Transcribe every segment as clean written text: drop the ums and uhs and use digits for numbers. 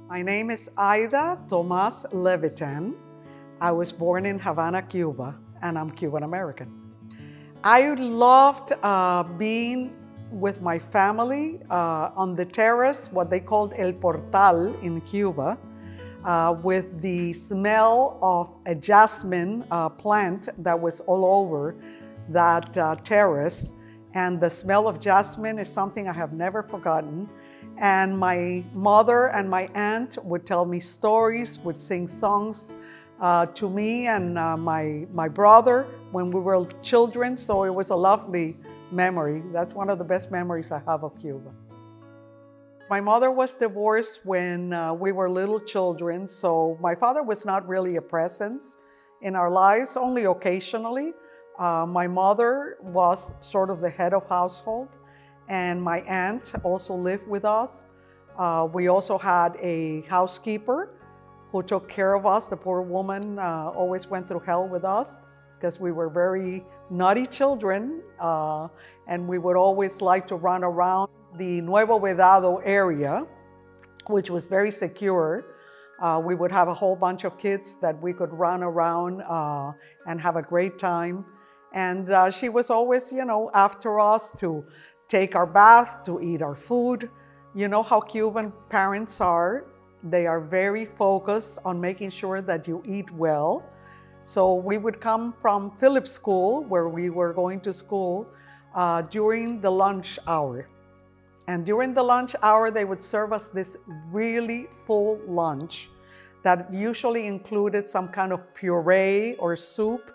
My name is Aida Tomas Levitan. I was born in Havana, Cuba, and I'm Cuban American. I loved being with my family on the terrace, what they called El Portal in Cuba, with the smell of a jasmine plant that was all over that terrace. And the smell of jasmine is something I have never forgotten. And my mother and my aunt would tell me stories, would sing songs to me and my brother when we were children. So it was a lovely memory. That's one of the best memories I have of Cuba. My mother was divorced when we were little children, so my father was not really a presence in our lives, only occasionally. My mother was sort of the head of household, and my aunt also lived with us. We also had a housekeeper who took care of us. The poor woman always went through hell with us because we were very naughty children, and we would always like to run around the Nuevo Vedado area, which was very secure. We would have a whole bunch of kids that we could run around and have a great time. And she was always, after us to take our bath, to eat our food. You know how Cuban parents are. They are very focused on making sure that you eat well. So we would come from Phillips School, where we were going to school, during the lunch hour. And during the lunch hour, they would serve us this really full lunch that usually included some kind of puree or soup,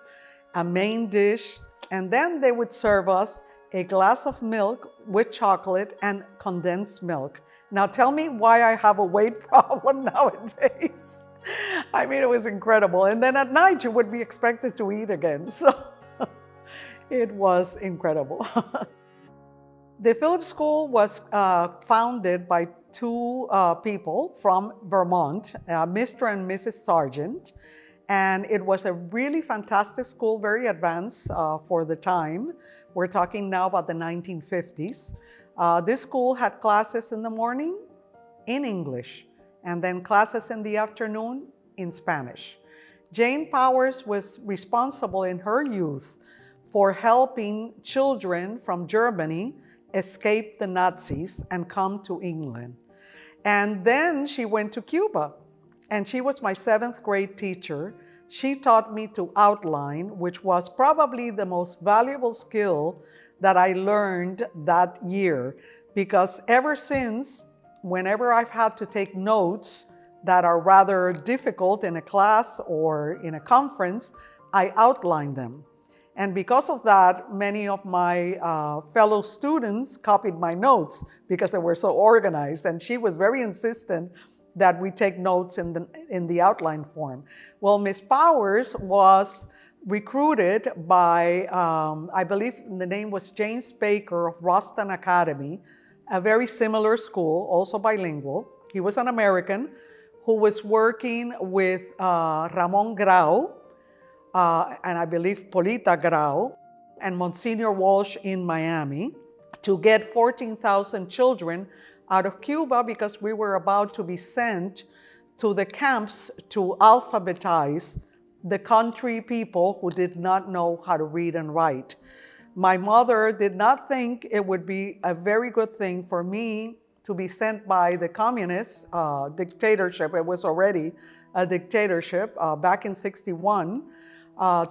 a main dish, and then they would serve us a glass of milk with chocolate and condensed milk. Now tell me why I have a weight problem nowadays. I mean, it was incredible. And then at night, you would be expected to eat again. So it was incredible. The Phillips School was founded by two people from Vermont, Mr. and Mrs. Sargent. And it was a really fantastic school, very advanced for the time. We're talking now about the 1950s. This school had classes in the morning in English, and then classes in the afternoon in Spanish. Jane Powers was responsible in her youth for helping children from Germany escape the Nazis and come to England. And then she went to Cuba, and she was my 7th grade teacher. She taught me to outline, which was probably the most valuable skill that I learned that year, because ever since, whenever I've had to take notes that are rather difficult in a class or in a conference, I outline them. And because of that, many of my fellow students copied my notes because they were so organized. And she was very insistent that we take notes in the outline form. Well, Miss Powers was recruited by, I believe the name was James Baker of Ruston Academy, a very similar school, also bilingual. He was an American who was working with Ramon Grau, and I believe Polita Grau, and Monsignor Walsh in Miami to get 14,000 children out of Cuba because we were about to be sent to the camps to alphabetize the country people who did not know how to read and write. My mother did not think it would be a very good thing for me to be sent by the communist dictatorship. It was already a dictatorship back in '61.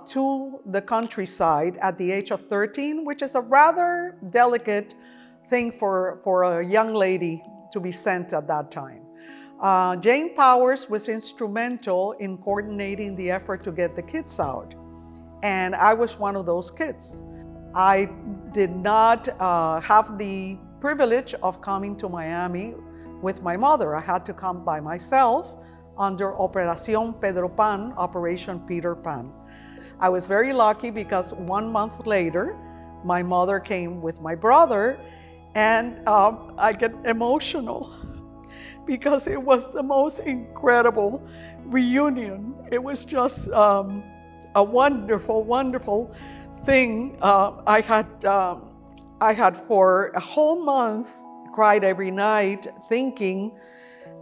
To the countryside at the age of 13, which is a rather delicate thing for a young lady to be sent at that time. Jane Powers was instrumental in coordinating the effort to get the kids out. And I was one of those kids. I did not have the privilege of coming to Miami with my mother. I had to come by myself under Operación Pedro Pan, Operation Peter Pan. I was very lucky because 1 month later, my mother came with my brother, and I get emotional because it was the most incredible reunion. It was just a wonderful, wonderful thing. I had for a whole month cried every night thinking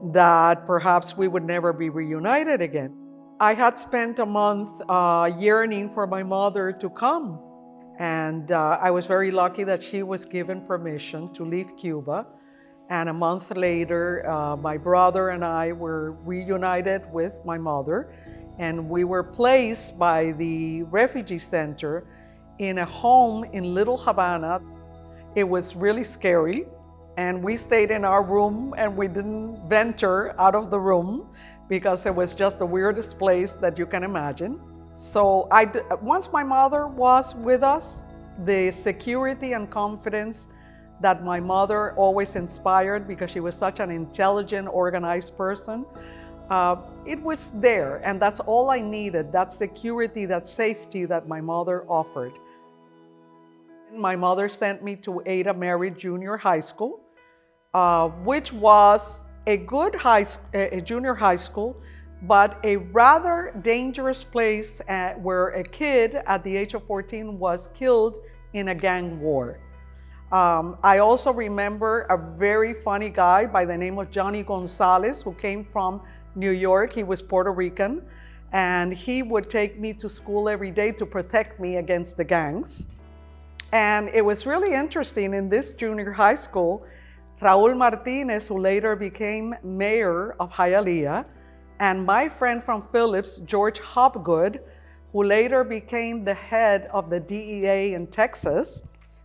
that perhaps we would never be reunited again. I had spent a month yearning for my mother to come. And I was very lucky that she was given permission to leave Cuba. And a month later, my brother and I were reunited with my mother. And we were placed by the refugee center in a home in Little Havana. It was really scary. And we stayed in our room and we didn't venture out of the room because it was just the weirdest place that you can imagine. So once my mother was with us, the security and confidence that my mother always inspired, because she was such an intelligent, organized person, it was there. And that's all I needed, that security, that safety that my mother offered. My mother sent me to Aida Junior High School, which was a good junior high school, but a rather dangerous place where a kid at the age of 14 was killed in a gang war. I also remember a very funny guy by the name of Johnny Gonzalez, who came from New York. He was Puerto Rican, and he would take me to school every day to protect me against the gangs. And it was really interesting in this junior high school, Raul Martinez, who later became mayor of Hialeah, and my friend from Phillips, George Hopgood, who later became the head of the DEA in Texas,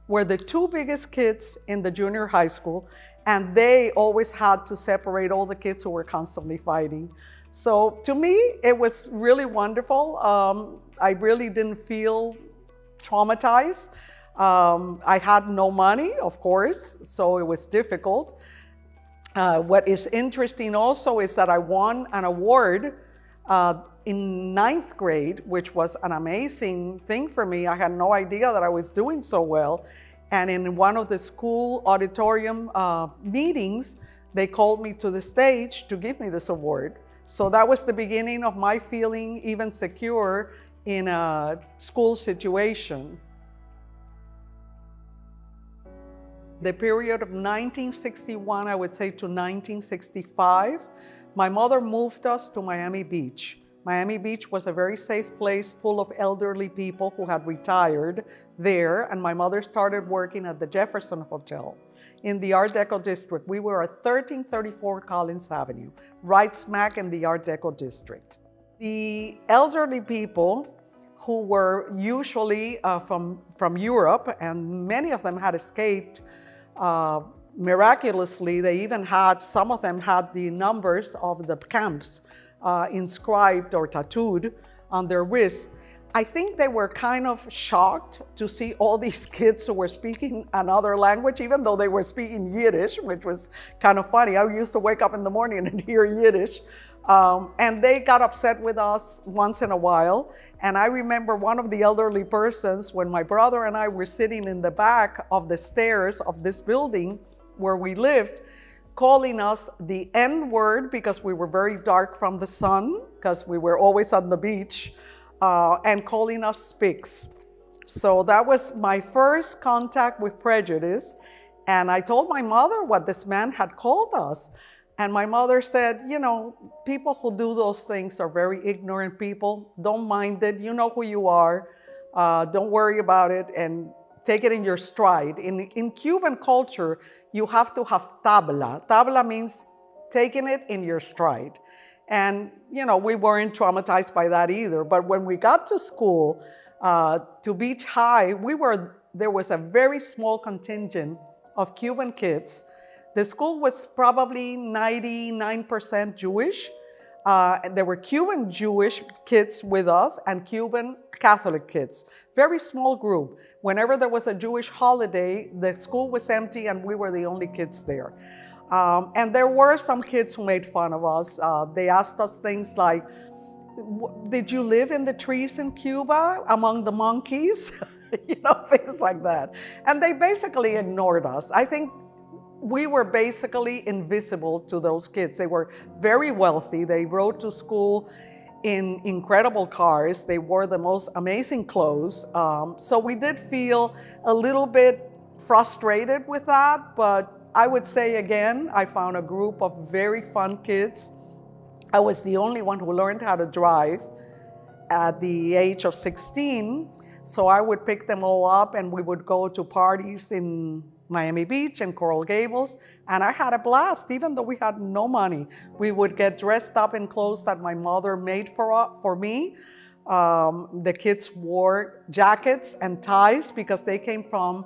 were the two biggest kids in the junior high school, and they always had to separate all the kids who were constantly fighting. So to me, it was really wonderful. I really didn't feel traumatized. I had no money, of course, so it was difficult. What is interesting also is that I won an award in 9th grade, which was an amazing thing for me. I had no idea that I was doing so well. And in one of the school auditorium meetings, they called me to the stage to give me this award. So that was the beginning of my feeling even secure in a school situation. The period of 1961, I would say, to 1965, my mother moved us to Miami Beach. Miami Beach was a very safe place full of elderly people who had retired there, and my mother started working at the Jefferson Hotel in the Art Deco district. We were at 1334 Collins Avenue, right smack in the Art Deco district. The elderly people who were usually from Europe, and many of them had escaped miraculously. They even had, some of them had the numbers of the camps inscribed or tattooed on their wrists. I think they were kind of shocked to see all these kids who were speaking another language, even though they were speaking Yiddish, which was kind of funny. I used to wake up in the morning and hear Yiddish. And they got upset with us once in a while. And I remember one of the elderly persons, when my brother and I were sitting in the back of the stairs of this building where we lived, calling us the N-word because we were very dark from the sun, because we were always on the beach, and calling us spics. So that was my first contact with prejudice. And I told my mother what this man had called us. And my mother said, you know, people who do those things are very ignorant people. Don't mind it. You know who you are. Don't worry about it and take it in your stride. In Cuban culture, you have to have tabla. Tabla means taking it in your stride. And, you know, we weren't traumatized by that either. But when we got to school, to Beach High, there was a very small contingent of Cuban kids. The school was probably 99% Jewish. There were Cuban Jewish kids with us and Cuban Catholic kids. Very small group. Whenever there was a Jewish holiday, the school was empty and we were the only kids there. And there were some kids who made fun of us. They asked us things like, did you live in the trees in Cuba among the monkeys? You know, things like that. And they basically ignored us. I think we were basically invisible to those kids. They were very wealthy. They rode to school in incredible cars. They wore the most amazing clothes. So we did feel a little bit frustrated with that, but I would say again, I found a group of very fun kids. I was the only one who learned how to drive at the age of 16. So I would pick them all up and we would go to parties in Miami Beach and Coral Gables. And I had a blast, even though we had no money. We would get dressed up in clothes that my mother made for me. The kids wore jackets and ties because they came from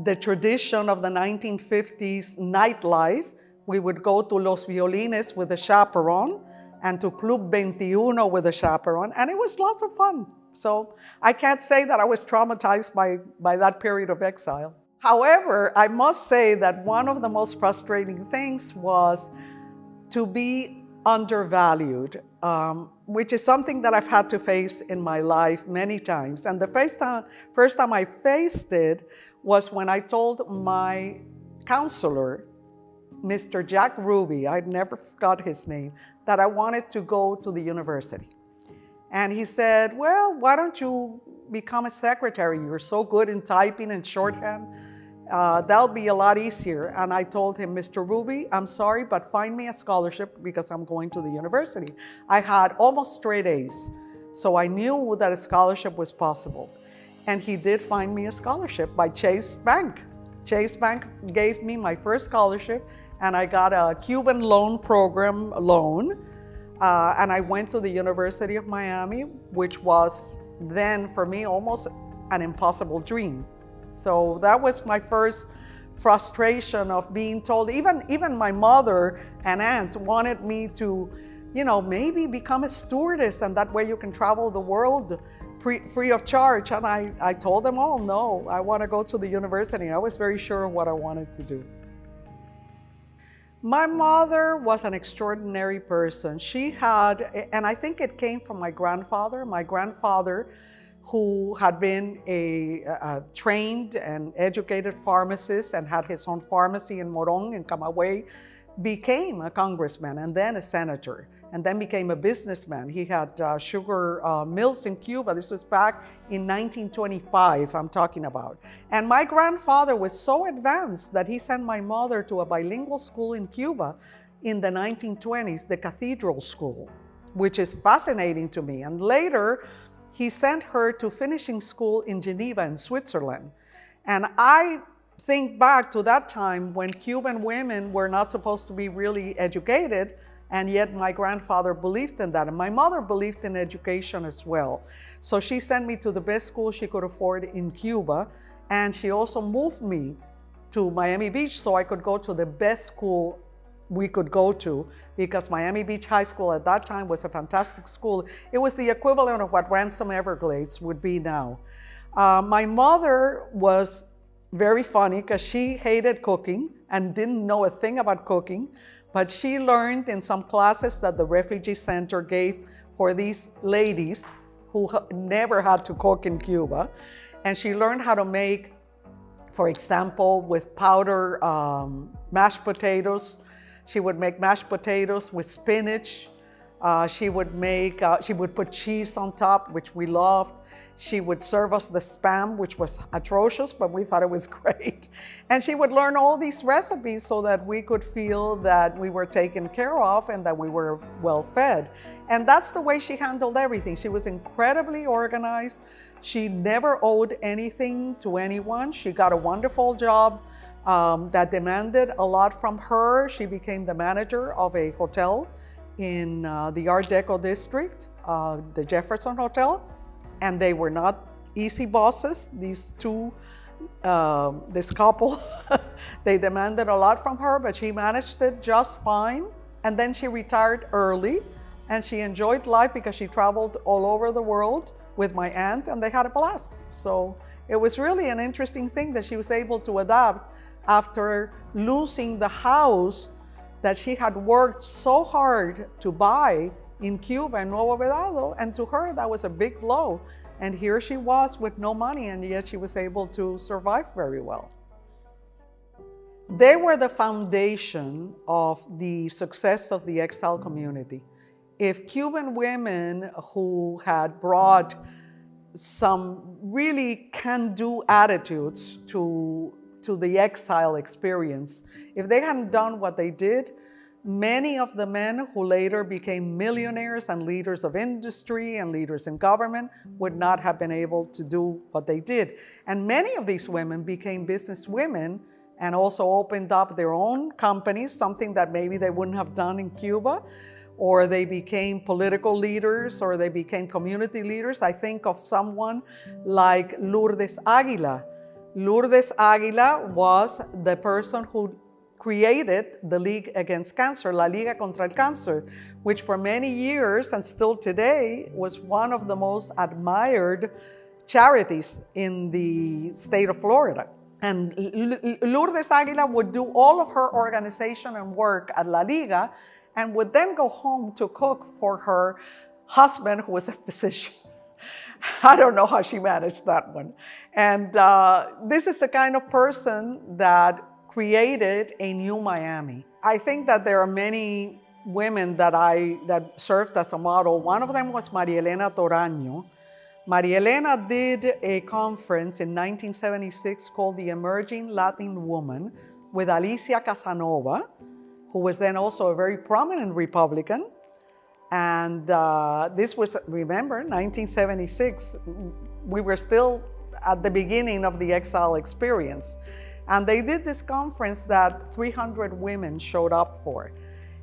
the tradition of the 1950s nightlife. We would go to Los Violines with a chaperone and to Club 21 with a chaperone, and it was lots of fun. So I can't say that I was traumatized by that period of exile. However, I must say that one of the most frustrating things was to be undervalued, which is something that I've had to face in my life many times. And the first time I faced it was when I told my counselor, Mr. Jack Ruby, I'd never forgot his name, that I wanted to go to the university. And he said, well, why don't you become a secretary? You're so good in typing and shorthand. That'll be a lot easier. And I told him, Mr. Ruby, I'm sorry, but find me a scholarship because I'm going to the university. I had almost straight A's, so I knew that a scholarship was possible. And he did find me a scholarship by Chase Bank. Chase Bank gave me my first scholarship, and I got a Cuban loan program loan. And I went to the University of Miami, which was then for me almost an impossible dream. So that was my first frustration of being told, even my mother and aunt wanted me to, maybe become a stewardess, and that way you can travel the world free of charge. And I told them, oh no, I want to go to the university. I was very sure of what I wanted to do. My mother was an extraordinary person. She had, and I think it came from my grandfather. My grandfather, who had been a trained and educated pharmacist and had his own pharmacy in Morón in Camagüey, became a congressman and then a senator, and then became a businessman. He had sugar mills in Cuba. This was back in 1925, I'm talking about. And my grandfather was so advanced that he sent my mother to a bilingual school in Cuba in the 1920s, the Cathedral School, which is fascinating to me. And later, he sent her to finishing school in Geneva in Switzerland. And I think back to that time when Cuban women were not supposed to be really educated, and yet my grandfather believed in that. And my mother believed in education as well. So she sent me to the best school she could afford in Cuba. And she also moved me to Miami Beach so I could go to the best school we could go to, because Miami Beach High School at that time was a fantastic school. It was the equivalent of what Ransom Everglades would be now. My mother was very funny because she hated cooking and didn't know a thing about cooking, but she learned in some classes that the refugee center gave for these ladies who never had to cook in Cuba. And she learned how to make, for example, with powder mashed potatoes. She would make mashed potatoes with spinach. She would put cheese on top, which we loved. She would serve us the Spam, which was atrocious, but we thought it was great. And she would learn all these recipes so that we could feel that we were taken care of and that we were well fed. And that's the way she handled everything. She was incredibly organized. She never owed anything to anyone. She got a wonderful job that demanded a lot from her. She became the manager of a hotel in the Art Deco district, the Jefferson Hotel, and they were not easy bosses. These two, this couple, they demanded a lot from her, but she managed it just fine. And then she retired early, and she enjoyed life because she traveled all over the world with my aunt, and they had a blast. So it was really an interesting thing that she was able to adapt after losing the house that she had worked so hard to buy in Cuba, in Nuevo Vedado, and to her that was a big blow. And here she was with no money, and yet she was able to survive very well. They were the foundation of the success of the exile community. If Cuban women who had brought some really can-do attitudes to to the exile experience. If they hadn't done what they did, many of the men who later became millionaires and leaders of industry and leaders in government would not have been able to do what they did. And many of these women became business women and also opened up their own companies, something that maybe they wouldn't have done in Cuba, or they became political leaders, or they became community leaders. I think of someone like Lourdes Aguila. Lourdes Aguila was the person who created the League Against Cancer, La Liga contra el Cáncer, which for many years and still today was one of the most admired charities in the state of Florida. And Lourdes Aguila would do all of her organization and work at La Liga and would then go home to cook for her husband, who was a physician. I don't know how she managed that one. And this is the kind of person that created a new Miami. I think that there are many women that served as a model. One of them was María Elena Toraño. María Elena did a conference in 1976 called The Emerging Latin Woman with Alicia Casanova, who was then also a very prominent Republican. And this was, remember, 1976. We were still at the beginning of the exile experience. And they did this conference that 300 women showed up for.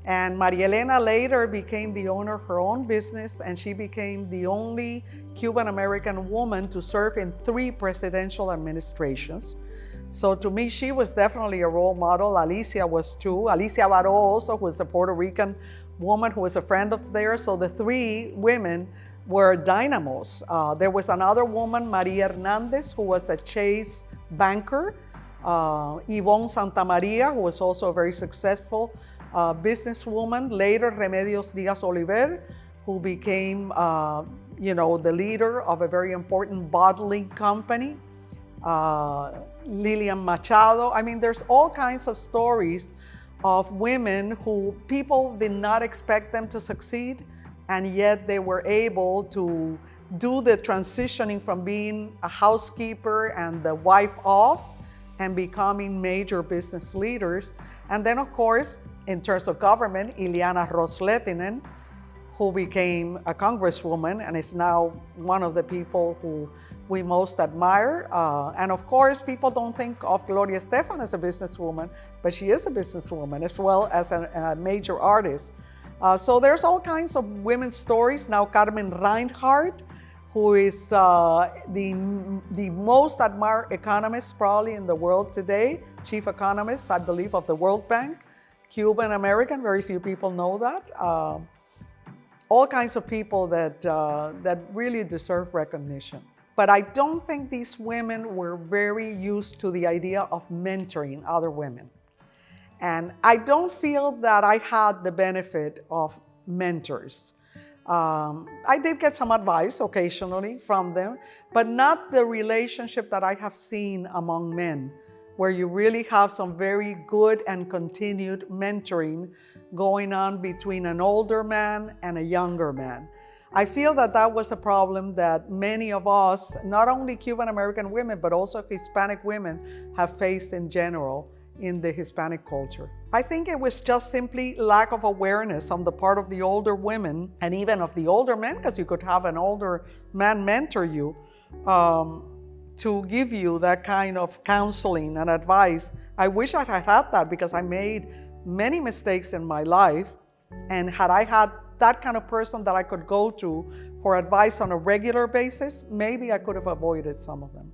And María Elena later became the owner of her own business, and she became the only Cuban-American woman to serve in 3 presidential administrations. So to me, she was definitely a role model. Alicia was too. Alicia Baró also, who was a Puerto Rican woman who was a friend of theirs. So the 3 women were dynamos. There was another woman, María Hernandez, who was a Chase banker. Yvonne Santamaria, who was also a very successful businesswoman. Later, Remedios Diaz Oliver, who became, the leader of a very important bottling company. Lilian Machado. I mean, there's all kinds of stories of women who people did not expect them to succeed, and yet they were able to do the transitioning from being a housekeeper and the wife of and becoming major business leaders. And then, of course, in terms of government, Ileana Ros-Lehtinen, who became a congresswoman and is now one of the people who we most admire. And of course, people don't think of Gloria Estefan as a businesswoman, but she is a businesswoman as well as a major artist. So there's all kinds of women's stories. Now, Carmen Reinhardt, who is the most admired economist probably in the world today, chief economist, I believe, of the World Bank, Cuban-American, very few people know that. All kinds of people that really deserve recognition. But I don't think these women were very used to the idea of mentoring other women. And I don't feel that I had the benefit of mentors. I did get some advice occasionally from them, but not the relationship that I have seen among men, where you really have some very good and continued mentoring going on between an older man and a younger man. I feel that that was a problem that many of us, not only Cuban-American women, but also Hispanic women, have faced in general in the Hispanic culture. I think it was just simply lack of awareness on the part of the older women and even of the older men, because you could have an older man mentor you to give you that kind of counseling and advice. I wish I had had that, because I made many mistakes in my life, and had I had that kind of person that I could go to for advice on a regular basis, maybe I could have avoided some of them.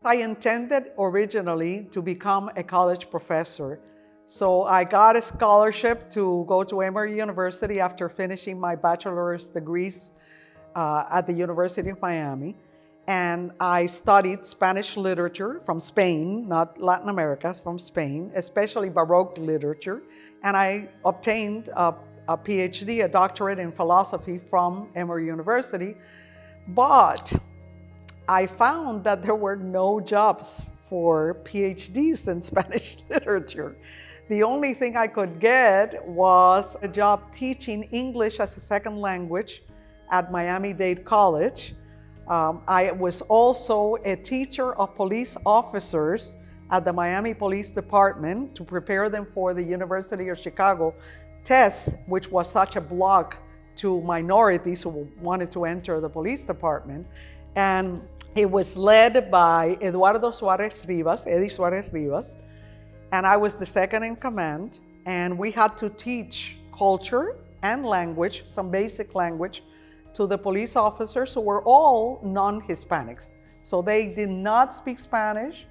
I intended originally to become a college professor. So I got a scholarship to go to Emory University after finishing my bachelor's degrees at the University of Miami. And I studied Spanish literature from Spain, not Latin America, from Spain, especially Baroque literature. And I obtained a PhD, a doctorate in philosophy from Emory University. But I found that there were no jobs for PhDs in Spanish literature. The only thing I could get was a job teaching English as a second language at Miami-Dade College. I was also a teacher of police officers at the Miami Police Department to prepare them for the University of Chicago test, which was such a block to minorities who wanted to enter the police department. And it was led by Eduardo Suarez Rivas, Eddie Suarez Rivas, and I was the second in command. And we had to teach culture and language, some basic language, to the police officers who were all non-Hispanics. So they did not speak Spanish.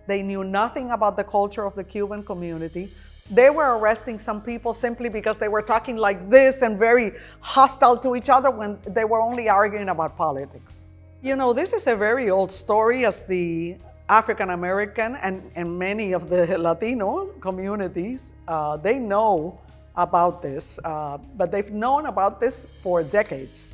They knew nothing about the culture of the Cuban community. They were arresting some people simply because they were talking like this and very hostile to each other when they were only arguing about politics. You know, this is a very old story, as the African American and many of the Latino communities, they know about this, but they've known about this for decades.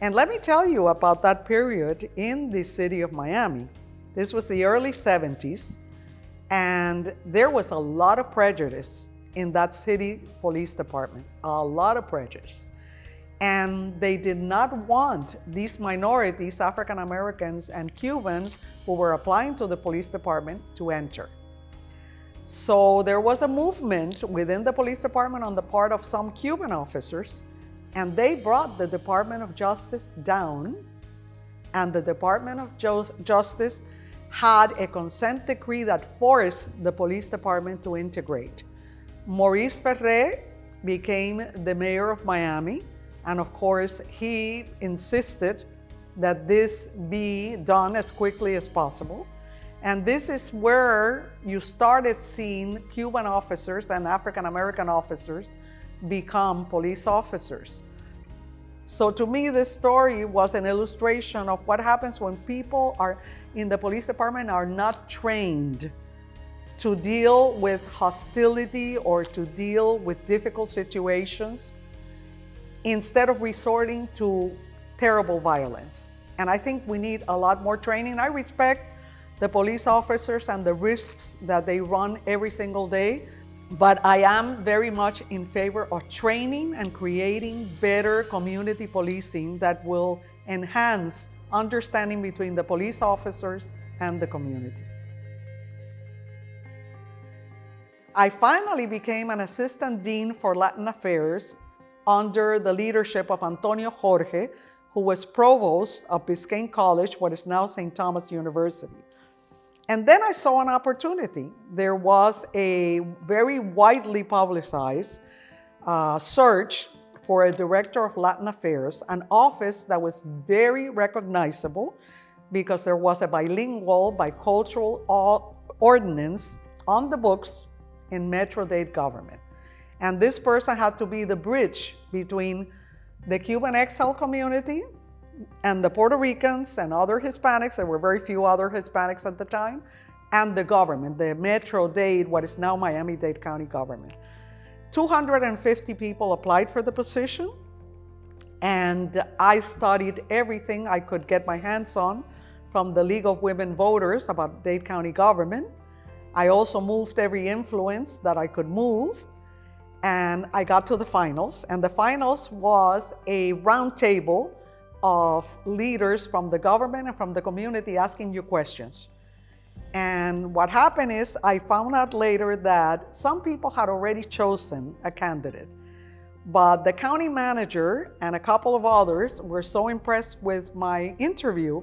And let me tell you about that period in the city of Miami. This was the early 70s, and there was a lot of prejudice in that city police department, a lot of prejudice. And they did not want these minorities, African Americans and Cubans, who were applying to the police department to enter. So there was a movement within the police department on the part of some Cuban officers, and they brought the Department of Justice down, and the Department of Justice had a consent decree that forced the police department to integrate. Maurice Ferré became the mayor of Miami, and of course, he insisted that this be done as quickly as possible. And this is where you started seeing Cuban officers and African American officers become police officers. So to me, this story was an illustration of what happens when people are in the police department are not trained to deal with hostility or to deal with difficult situations, instead of resorting to terrible violence. And I think we need a lot more training. I respect the police officers and the risks that they run every single day, but I am very much in favor of training and creating better community policing that will enhance understanding between the police officers and the community. I finally became an assistant dean for Latin affairs under the leadership of Antonio Jorge, who was provost of Biscayne College, what is now St. Thomas University. And then I saw an opportunity. There was a very widely publicized search for a director of Latin affairs, an office that was very recognizable because there was a bilingual, bicultural ordinance on the books in Metro-Dade government. And this person had to be the bridge between the Cuban exile community and the Puerto Ricans and other Hispanics. There were very few other Hispanics at the time, and the government, the Metro-Dade, what is now Miami-Dade County government. 250 people applied for the position, and I studied everything I could get my hands on from the League of Women Voters about Dade County government. I also moved every influence that I could move. And I got to the finals, and the finals was a round table of leaders from the government and from the community asking you questions. And what happened is I found out later that some people had already chosen a candidate, but the county manager and a couple of others were so impressed with my interview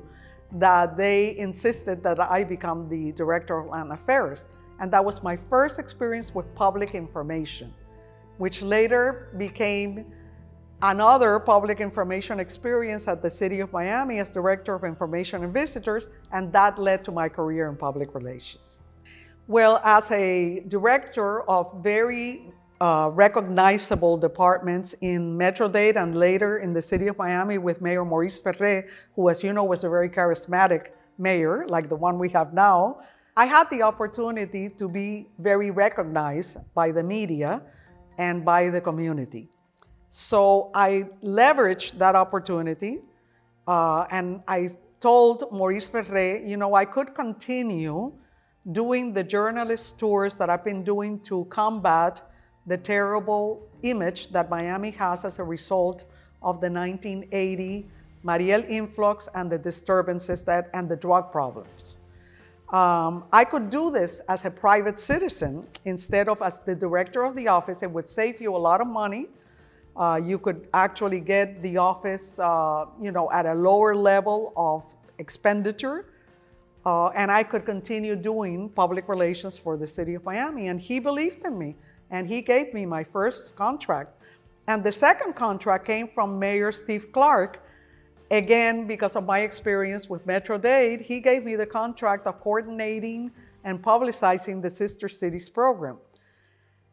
that they insisted that I become the director of Latin affairs. And that was my first experience with public information, which later became another public information experience at the City of Miami as Director of Information and Visitors, and that led to my career in public relations. Well, as a director of very recognizable departments in Metro-Dade and later in the City of Miami with Mayor Maurice Ferré, who, as you know, was a very charismatic mayor, like the one we have now, I had the opportunity to be very recognized by the media and by the community. So I leveraged that opportunity and I told Maurice Ferré, you know, I could continue doing the journalist tours that I've been doing to combat the terrible image that Miami has as a result of the 1980 Mariel influx and the disturbances and the drug problems. I could do this as a private citizen instead of as the director of the office. It would save you a lot of money. You could actually get the office, at a lower level of expenditure. And I could continue doing public relations for the city of Miami. And he believed in me, and he gave me my first contract. And the second contract came from Mayor Steve Clark. Again, because of my experience with Metro-Dade, he gave me the contract of coordinating and publicizing the Sister Cities program.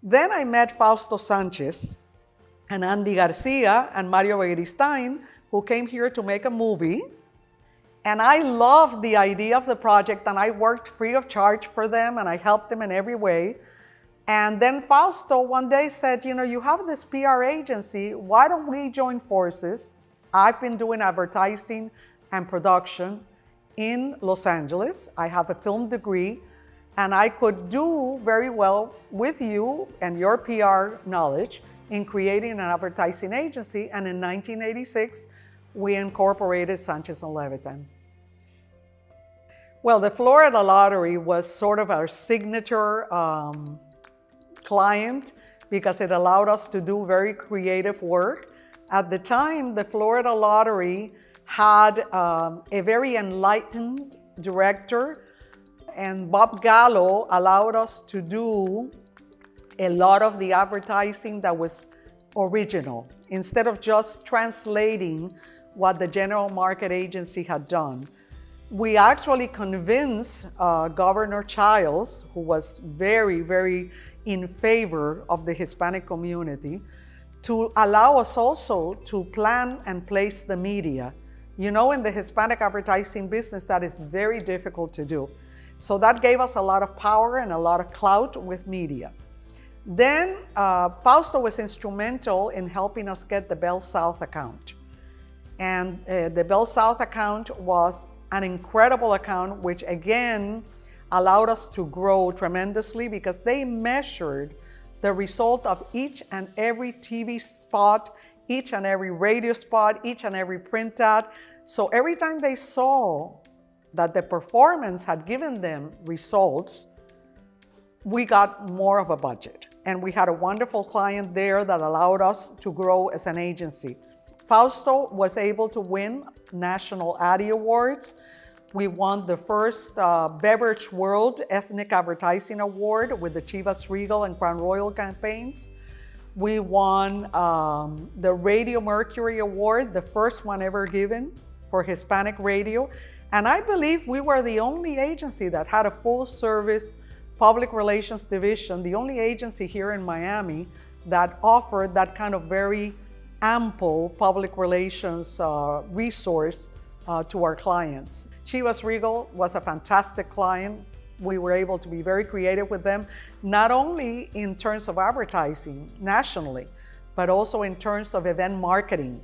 Then I met Fausto Sanchez and Andy Garcia and Mario Begiristain, who came here to make a movie. And I loved the idea of the project, and I worked free of charge for them, and I helped them in every way. And then Fausto one day said, you have this PR agency, why don't we join forces? I've been doing advertising and production in Los Angeles. I have a film degree, and I could do very well with you and your PR knowledge in creating an advertising agency. And in 1986, we incorporated Sanchez and Levitan. Well, the Florida Lottery was sort of our signature client because it allowed us to do very creative work. At the time, the Florida Lottery had a very enlightened director, and Bob Gallo allowed us to do a lot of the advertising that was original, instead of just translating what the general market agency had done. We actually convinced Governor Childs, who was very, very in favor of the Hispanic community, to allow us also to plan and place the media. In the Hispanic advertising business, that is very difficult to do. So that gave us a lot of power and a lot of clout with media. Then Fausto was instrumental in helping us get the Bell South account. And the Bell South account was an incredible account, which again allowed us to grow tremendously because they measured the result of each and every TV spot, each and every radio spot, each and every print ad. So every time they saw that the performance had given them results, we got more of a budget. And we had a wonderful client there that allowed us to grow as an agency. Fausto was able to win national Adia Awards. We won the first Beverage World Ethnic Advertising Award with the Chivas Regal and Crown Royal campaigns. We won the Radio Mercury Award, the first one ever given for Hispanic radio. And I believe we were the only agency that had a full service public relations division, the only agency here in Miami that offered that kind of very ample public relations resource to our clients. Chivas Regal was a fantastic client. We were able to be very creative with them, not only in terms of advertising nationally, but also in terms of event marketing.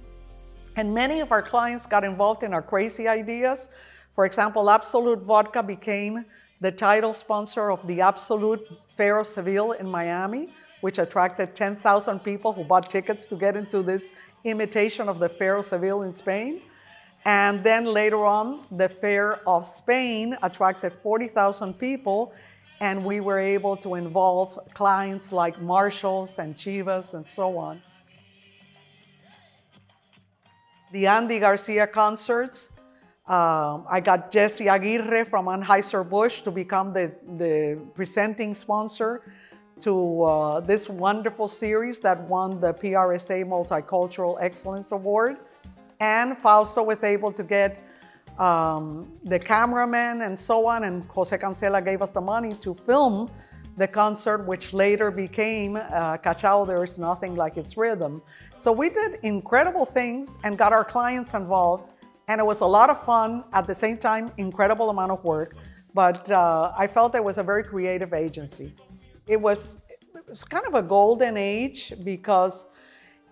And many of our clients got involved in our crazy ideas. For example, Absolute Vodka became the title sponsor of the Absolute Fair of Seville in Miami, which attracted 10,000 people who bought tickets to get into this imitation of the Fair of Seville in Spain. And then later on, the Fair of Spain attracted 40,000 people, and we were able to involve clients like Marshalls and Chivas and so on. The Andy Garcia concerts, I got Jesse Aguirre from Anheuser-Busch to become the presenting sponsor to this wonderful series that won the PRSA Multicultural Excellence Award. And Fausto was able to get the cameraman and so on, and Jose Cancela gave us the money to film the concert, which later became Cachao, There's Nothing Like Its Rhythm. So we did incredible things and got our clients involved, and it was a lot of fun, at the same time, incredible amount of work, but I felt it was a very creative agency. It was kind of a golden age because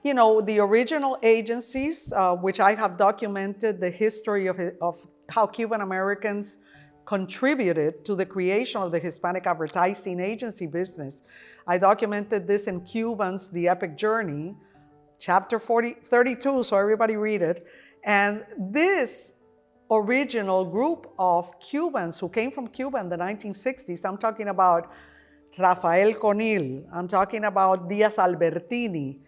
the original agencies, which I have documented the history of how Cuban Americans contributed to the creation of the Hispanic advertising agency business. I documented this in Cubans, The Epic Journey, chapter 32, so everybody read it. And this original group of Cubans who came from Cuba in the 1960s. I'm talking about Rafael Conil, I'm talking about Diaz Albertini,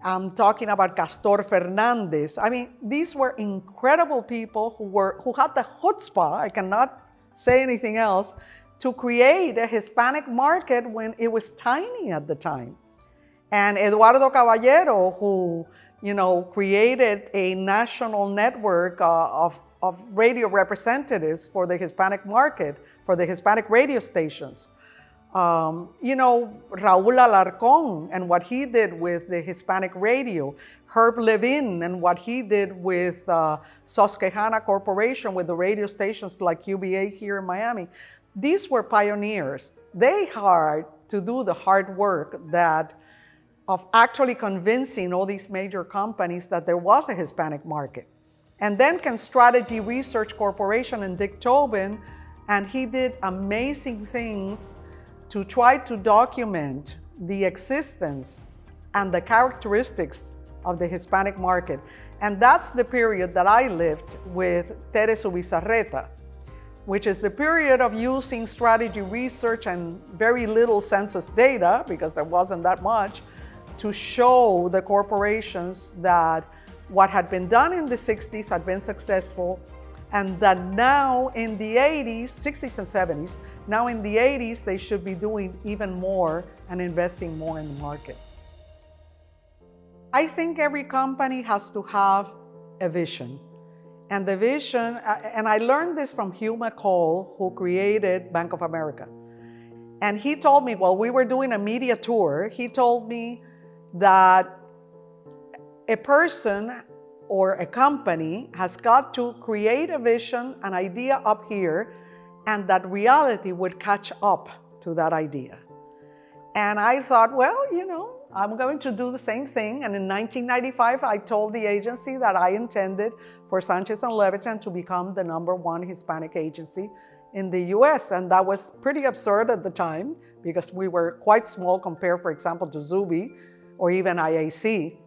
I'm talking about Castor Fernandez. I mean, these were incredible people who had the chutzpah, I cannot say anything else, to create a Hispanic market when it was tiny at the time. And Eduardo Caballero, who created a national network of radio representatives for the Hispanic market, for the Hispanic radio stations. Raul Alarcón and what he did with the Hispanic radio, Herb Levin and what he did with Susquehanna Corporation, with the radio stations like QBA here in Miami. These were pioneers. They had to do the hard work of actually convincing all these major companies that there was a Hispanic market. And then came Strategy Research Corporation and Dick Tobin, and he did amazing things to try to document the existence and the characteristics of the Hispanic market. And that's the period that I lived with Teres Ubizarreta, which is the period of using strategy research and very little census data, because there wasn't that much, to show the corporations that what had been done in the 60s had been successful, and that now in the 80s, 60s and 70s, now in the 80s, they should be doing even more and investing more in the market. I think every company has to have a vision. And the vision, and I learned this from Hugh McCall, who created Bank of America. And he told me, while we were doing a media tour, he told me that a person or a company has got to create a vision, an idea up here, and that reality would catch up to that idea. And I thought, well, I'm going to do the same thing. And in 1995, I told the agency that I intended for Sanchez and Levitan to become the #1 Hispanic agency in the US. And that was pretty absurd at the time, because we were quite small compared, for example, to Zuby or even IAC.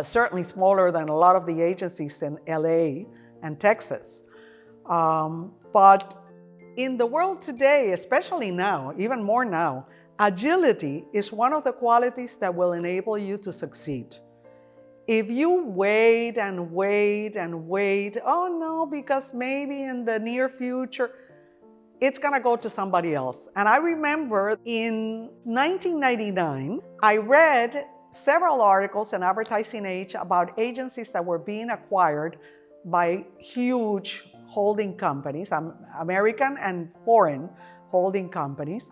Certainly smaller than a lot of the agencies in LA and Texas. But in the world today, especially now, even more now, agility is one of the qualities that will enable you to succeed. If you wait and wait and wait, oh no, because maybe in the near future, it's gonna go to somebody else. And I remember in 1999, I read several articles in Advertising Age about agencies that were being acquired by huge holding companies, American and foreign holding companies.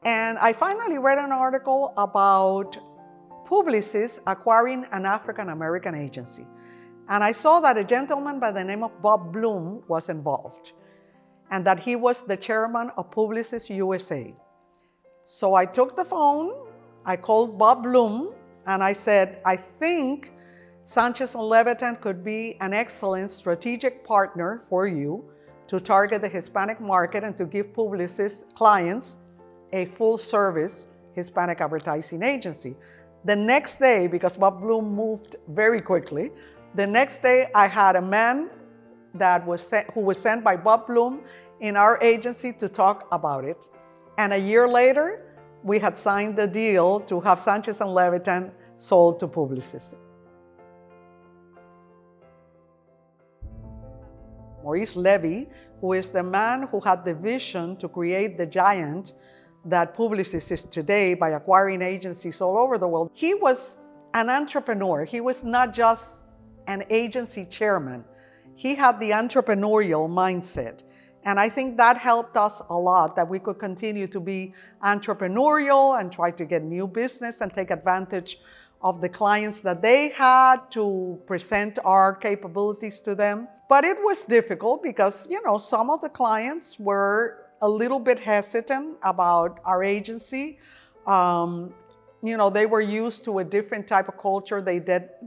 And I finally read an article about Publicis acquiring an African-American agency. And I saw that a gentleman by the name of Bob Bloom was involved, and that he was the chairman of Publicis USA. So I took the phone, I called Bob Bloom, and I said, I think Sanchez and Levitan could be an excellent strategic partner for you to target the Hispanic market and to give Publicis clients a full-service Hispanic advertising agency. The next day, because Bob Bloom moved very quickly, the next day I had a man who was sent by Bob Bloom in our agency to talk about it. And a year later, we had signed the deal to have Sanchez and Levitan sold to Publicis. Maurice Levy, who is the man who had the vision to create the giant that Publicis is today by acquiring agencies all over the world, he was an entrepreneur. He was not just an agency chairman. He had the entrepreneurial mindset. And I think that helped us a lot, that we could continue to be entrepreneurial and try to get new business and take advantage of the clients that they had to present our capabilities to them. But it was difficult because, some of the clients were a little bit hesitant about our agency. They were used to a different type of culture. They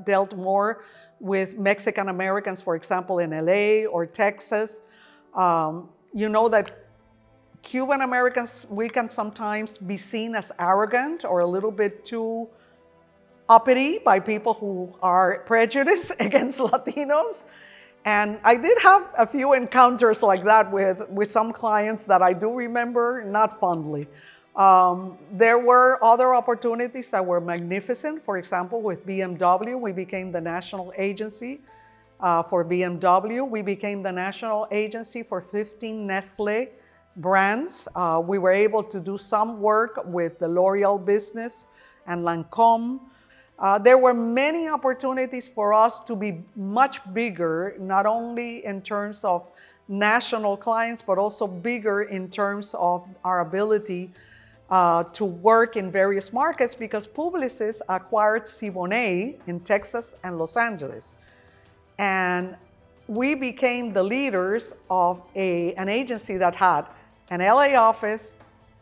dealt more with Mexican Americans, for example, in LA or Texas. That Cuban Americans, we can sometimes be seen as arrogant or a little bit too uppity by people who are prejudiced against Latinos. And I did have a few encounters like that with some clients that I do remember, not fondly. There were other opportunities that were magnificent. For example, with BMW, we became the national agency for BMW. We became the national agency for 15 Nestle brands. We were able to do some work with the L'Oreal business and Lancôme. There were many opportunities for us to be much bigger, not only in terms of national clients, but also bigger in terms of our ability to work in various markets, because Publicis acquired Siboney in Texas and Los Angeles. And we became the leaders of an agency that had an LA office,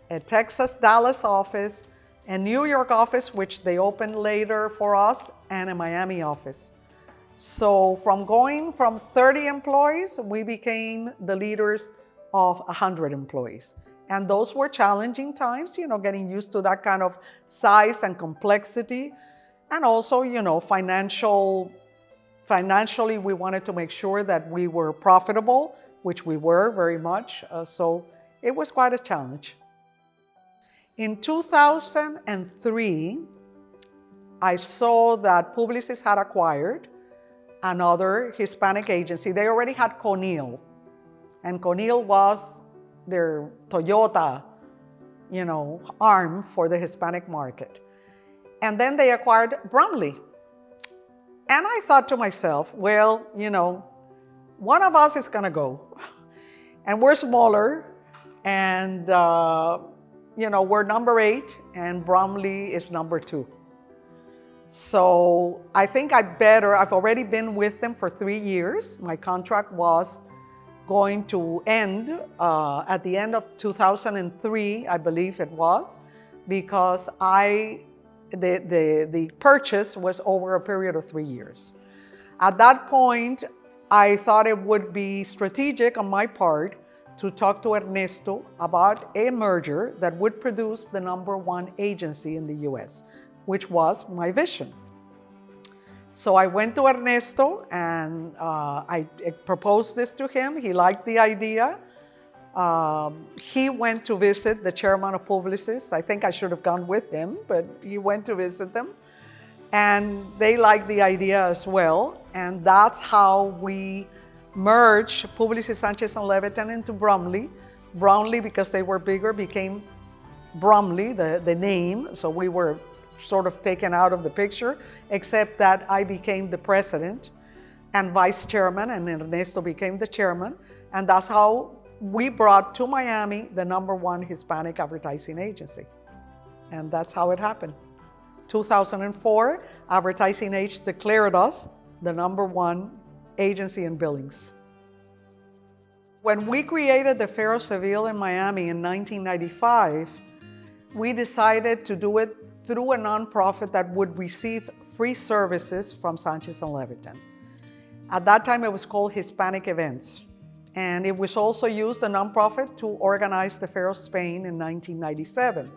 a Texas, Dallas office, a New York office, which they opened later for us, and a Miami office. So from going from 30 employees, we became the leaders of 100 employees. And those were challenging times, getting used to that kind of size and complexity. And also, financially, we wanted to make sure that we were profitable, which we were very much. So it was quite a challenge. In 2003, I saw that Publicis had acquired another Hispanic agency. They already had Conil, and Conil was their Toyota, arm for the Hispanic market. And then they acquired Bromley. And I thought to myself, well, one of us is gonna go. And we're smaller, and we're number 8, and Bromley is number 2. So I think I've already been with them for 3 years. My contract was going to end at the end of 2003, I believe it was, because the purchase was over a period of 3 years. At that point, I thought it would be strategic on my part to talk to Ernesto about a merger that would produce the #1 agency in the US, which was my vision. So I went to Ernesto and I proposed this to him. He liked the idea. He went to visit the chairman of Publicis. I think I should have gone with him, but he went to visit them. And they liked the idea as well. And that's how we merged Publicis Sanchez and Levitan into Bromley. Bromley, because they were bigger, became Bromley, the name. So we were sort of taken out of the picture, except that I became the president and vice chairman, and Ernesto became the chairman. And that's how we brought to Miami the #1 Hispanic advertising agency. And that's how it happened. 2004, Advertising Age declared us the #1 agency in billings. When we created the Faro Seville in Miami in 1995, we decided to do it through a nonprofit that would receive free services from Sanchez and Levitan. At that time, it was called Hispanic Events. And it was also used, a nonprofit, to organize the Fair of Spain in 1997.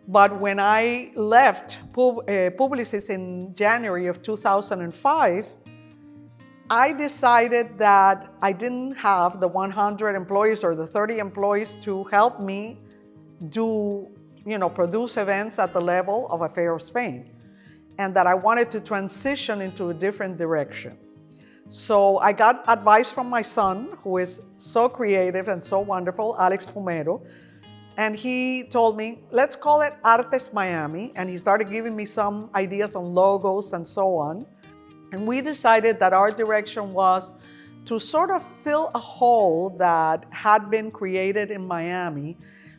But when I left Publicis in January of 2005, I decided that I didn't have the 100 employees or the 30 employees to help me produce events at the level of a Fair of Spain, and that I wanted to transition into a different direction. So I got advice from my son, who is so creative and so wonderful, Alex Fumero, and he told me, let's call it Artes Miami, and he started giving me some ideas on logos and so on. And we decided that our direction was to sort of fill a hole that had been created in Miami,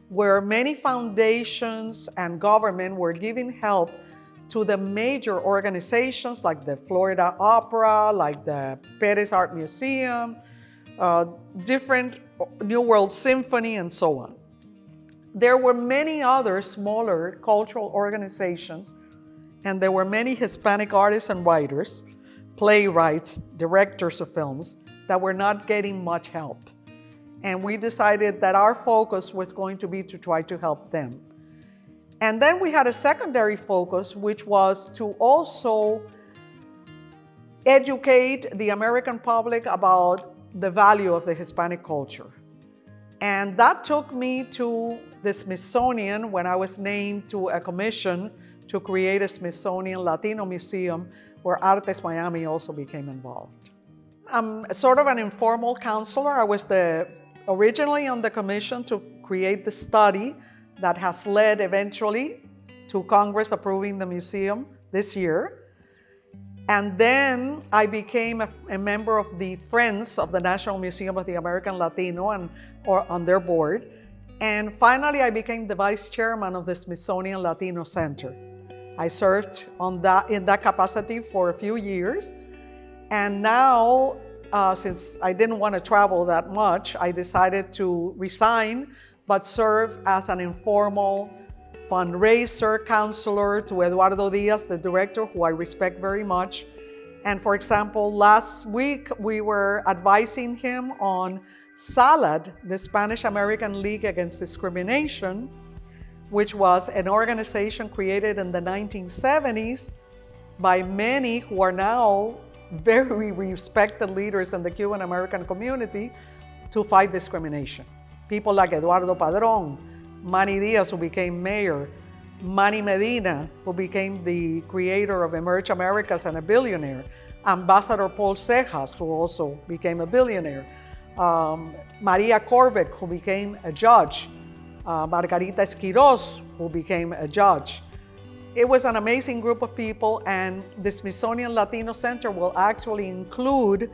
where many foundations and government were giving help to the major organizations like the Florida Opera, like the Perez Art Museum, different New World Symphony, and so on. There were many other smaller cultural organizations, and there were many Hispanic artists and writers, playwrights, directors of films that were not getting much help. And we decided that our focus was going to be to try to help them. And then we had a secondary focus, which was to also educate the American public about the value of the Hispanic culture. And that took me to the Smithsonian when I was named to a commission to create a Smithsonian Latino Museum, where Artes Miami also became involved. I'm sort of an informal counselor. I was originally on the commission to create the study that has led eventually to Congress approving the museum this year. And then I became a member of the Friends of the National Museum of the American Latino or on their board. And finally, I became the vice chairman of the Smithsonian Latino Center. I served in that capacity for a few years. And now, since I didn't want to travel that much, I decided to resign, but serve as an informal fundraiser counselor to Eduardo Diaz, the director, who I respect very much. And for example, last week we were advising him on SALAD, the Spanish American League Against Discrimination, which was an organization created in the 1970s by many who are now very respected leaders in the Cuban American community to fight discrimination. People like Eduardo Padrón, Manny Diaz, who became mayor, Manny Medina, who became the creator of Emerge Americas and a billionaire, Ambassador Paul Cejas, who also became a billionaire, Maria Corbeck, who became a judge, Margarita Esquiros, who became a judge. It was an amazing group of people, and the Smithsonian Latino Center will actually include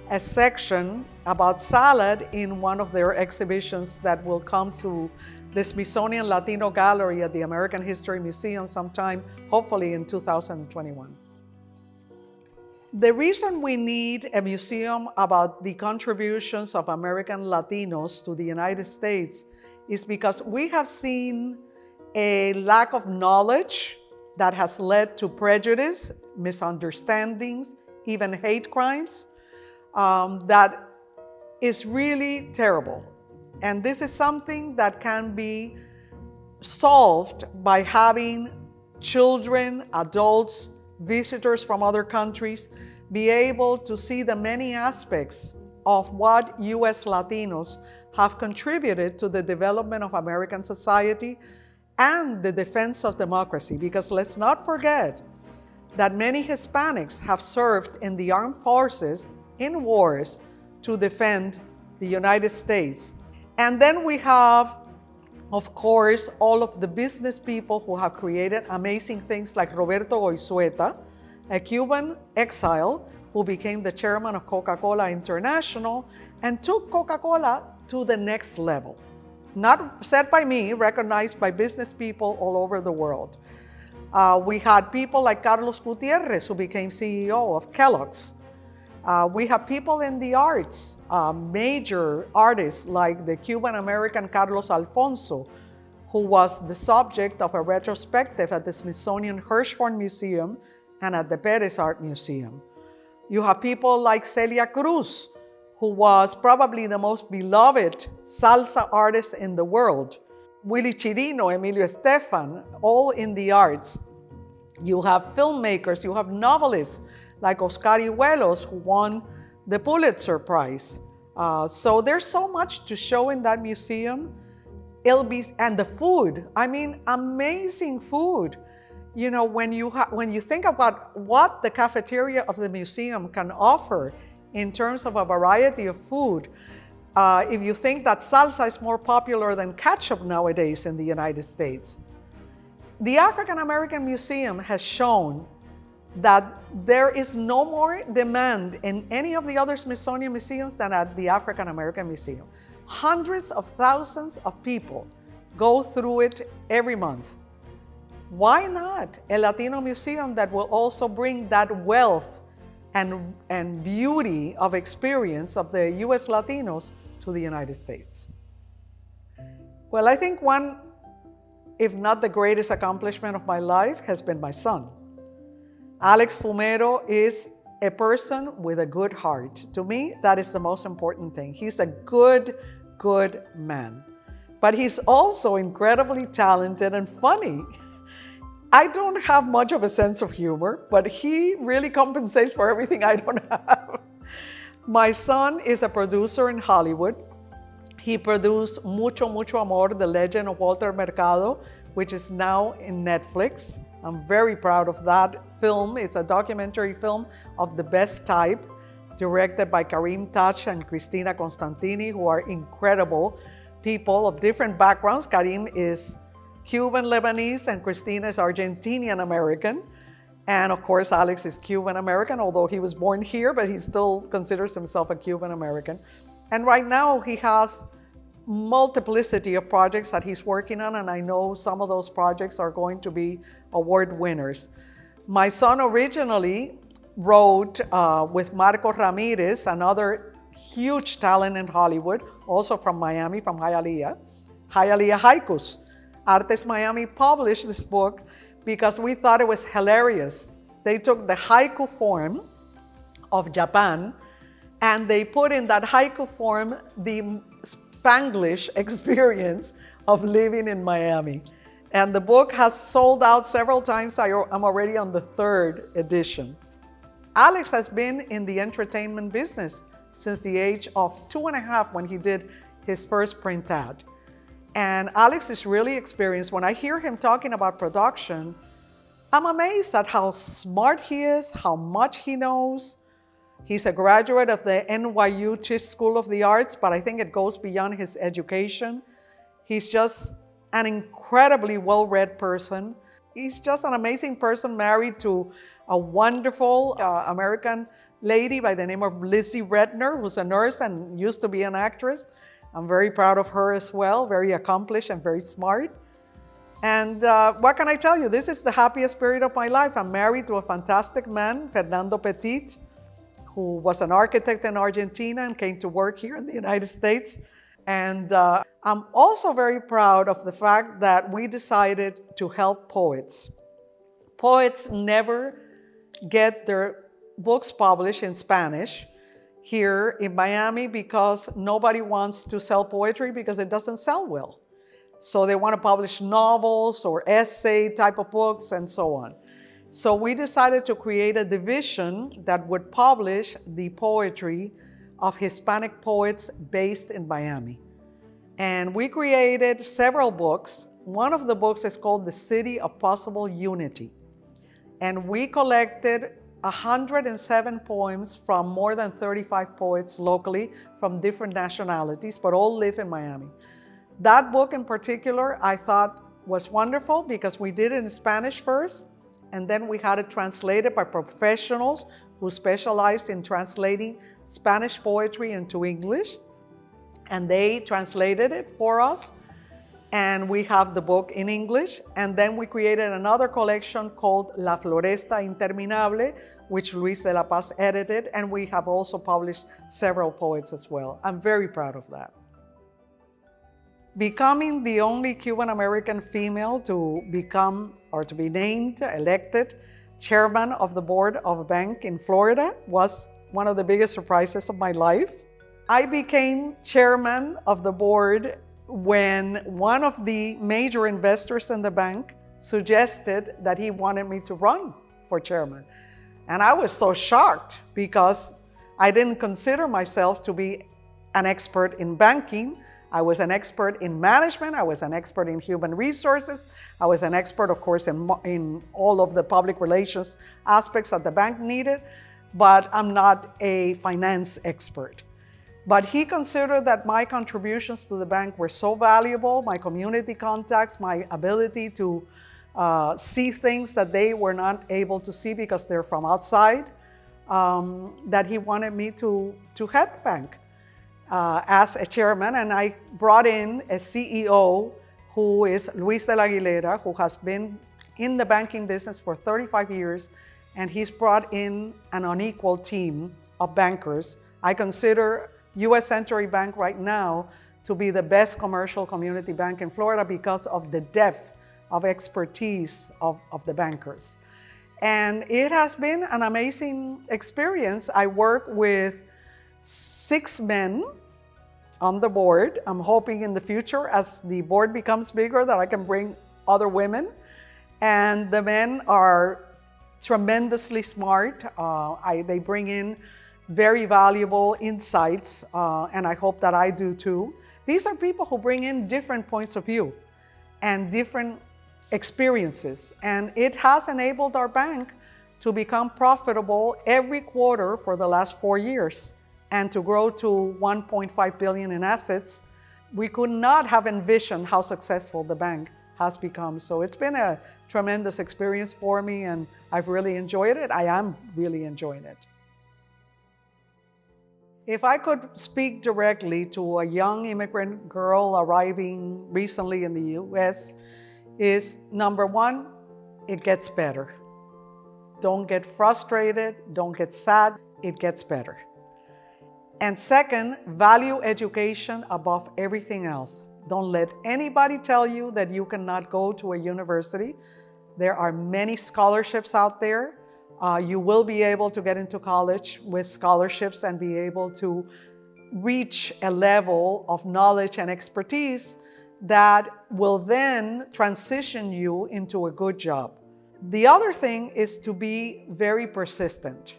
a section about SALAD in one of their exhibitions that will come to the Smithsonian Latino Gallery at the American History Museum sometime, hopefully in 2021. The reason we need a museum about the contributions of American Latinos to the United States is because we have seen a lack of knowledge that has led to prejudice, misunderstandings, even hate crimes, that is really terrible. And this is something that can be solved by having children, adults, visitors from other countries be able to see the many aspects of what U.S. Latinos have contributed to the development of American society and the defense of democracy. Because let's not forget that many Hispanics have served in the armed forces in wars to defend the United States. And then we have, of course, all of the business people who have created amazing things like Roberto Goizueta, a Cuban exile who became the chairman of Coca-Cola International and took Coca-Cola to the next level. Not said by me, recognized by business people all over the world. We had people like Carlos Gutierrez, who became CEO of Kellogg's. We have people in the arts, major artists like the Cuban-American Carlos Alfonso, who was the subject of a retrospective at the Smithsonian Hirshhorn Museum and at the Perez Art Museum. You have people like Celia Cruz, who was probably the most beloved salsa artist in the world. Willie Chirino, Emilio Estefan, all in the arts. You have filmmakers, you have novelists like Oscar Iwelos, who won the Pulitzer Prize. So there's so much to show in that museum. And the food, I mean, amazing food. You know, when you think about what the cafeteria of the museum can offer in terms of a variety of food, if you think that salsa is more popular than ketchup nowadays in the United States, the African American Museum has shown that there is no more demand in any of the other Smithsonian museums than at the African American Museum. Hundreds of thousands of people go through it every month. Why not a Latino museum that will also bring that wealth and beauty of experience of the US Latinos to the United States? Well, I think one, if not the greatest accomplishment of my life, has been my son. Alex Fumero is a person with a good heart. To me, that is the most important thing. He's a good man. But he's also incredibly talented and funny. I don't have much of a sense of humor, but he really compensates for everything I don't have. My son is a producer in Hollywood. He produced Mucho, Mucho Amor, The Legend of Walter Mercado, which is now in Netflix. I'm very proud of that film. It's a documentary film of the best type, directed by Karim Touch and Cristina Constantini, who are incredible people of different backgrounds. Karim is Cuban Lebanese and Cristina is Argentinian American. And of course, Alex is Cuban American, although he was born here, but he still considers himself a Cuban American. And right now he has multiplicity of projects that he's working on, and I know some of those projects are going to be award winners. My son originally wrote with Marco Ramirez, another huge talent in Hollywood, also from Miami, from Hialeah Haikus. Artes Miami published this book because we thought it was hilarious. They took the haiku form of Japan and they put in that haiku form the Spanglish experience of living in Miami. And the book has sold out several times. I'm already on the third edition. Alex has been in the entertainment business since the age of 2.5 when he did his first print ad. And Alex is really experienced. When I hear him talking about production, I'm amazed at how smart he is, how much he knows. He's a graduate of the NYU Tisch School of the Arts, but I think it goes beyond his education. He's just an incredibly well-read person. He's just an amazing person, married to a wonderful American lady by the name of Lizzie Redner, who's a nurse and used to be an actress. I'm very proud of her as well, very accomplished and very smart. And what can I tell you? This is the happiest period of my life. I'm married to a fantastic man, Fernando Petit, who was an architect in Argentina and came to work here in the United States. And I'm also very proud of the fact that we decided to help poets. Poets never get their books published in Spanish here in Miami because nobody wants to sell poetry because it doesn't sell well. So they want to publish novels or essay type of books and so on. So we decided to create a division that would publish the poetry of Hispanic poets based in Miami. And we created several books. One of the books is called The City of Possible Unity. And we collected 107 poems from more than 35 poets locally from different nationalities, but all live in Miami. That book in particular, I thought was wonderful because we did it in Spanish first, and then we had it translated by professionals who specialized in translating Spanish poetry into English. And they translated it for us. And we have the book in English. And then we created another collection called La Floresta Interminable, which Luis de la Paz edited. And we have also published several poets as well. I'm very proud of that. Becoming the only Cuban-American female to become or to be named, elected, chairman of the board of a bank in Florida was one of the biggest surprises of my life. I became chairman of the board when one of the major investors in the bank suggested that he wanted me to run for chairman. And I was so shocked because I didn't consider myself to be an expert in banking. I was an expert in management. I was an expert in human resources. I was an expert, of course, in all of the public relations aspects that the bank needed, but I'm not a finance expert. But he considered that my contributions to the bank were so valuable, my community contacts, my ability to see things that they were not able to see because they're from outside, that he wanted me to head the bank as a chairman. And I brought in a CEO who is Luis de la Aguilera, who has been in the banking business for 35 years, and he's brought in an unequal team of bankers. I consider U.S. Century Bank right now to be the best commercial community bank in Florida because of the depth of expertise of the bankers. And it has been an amazing experience. I work with 6 men on the board. I'm hoping in the future, as the board becomes bigger, that I can bring other women. And the men are tremendously smart. They bring in very valuable insights, and I hope that I do too. These are people who bring in different points of view and different experiences. And it has enabled our bank to become profitable every quarter for the last 4 years and to grow to 1.5 billion in assets. We could not have envisioned how successful the bank has become. So it's been a tremendous experience for me, and I've really enjoyed it. I am really enjoying it. If I could speak directly to a young immigrant girl arriving recently in the US, is number one, it gets better. Don't get frustrated, don't get sad, it gets better. And second, value education above everything else. Don't let anybody tell you that you cannot go to a university. There are many scholarships out there. You will be able to get into college with scholarships and be able to reach a level of knowledge and expertise that will then transition you into a good job. The other thing is to be very persistent.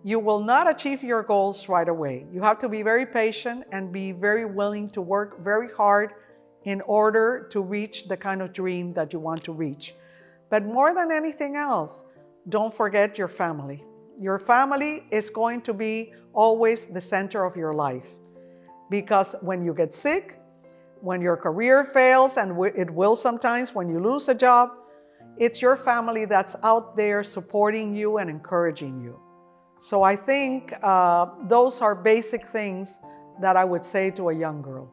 You will not achieve your goals right away. You have to be very patient and be very willing to work very hard in order to reach the kind of dream that you want to reach. But more than anything else, don't forget your family. Your family is going to be always the center of your life. Because when you get sick, when your career fails, and it will sometimes when you lose a job, it's your family that's out there supporting you and encouraging you. So I think those are basic things that I would say to a young girl.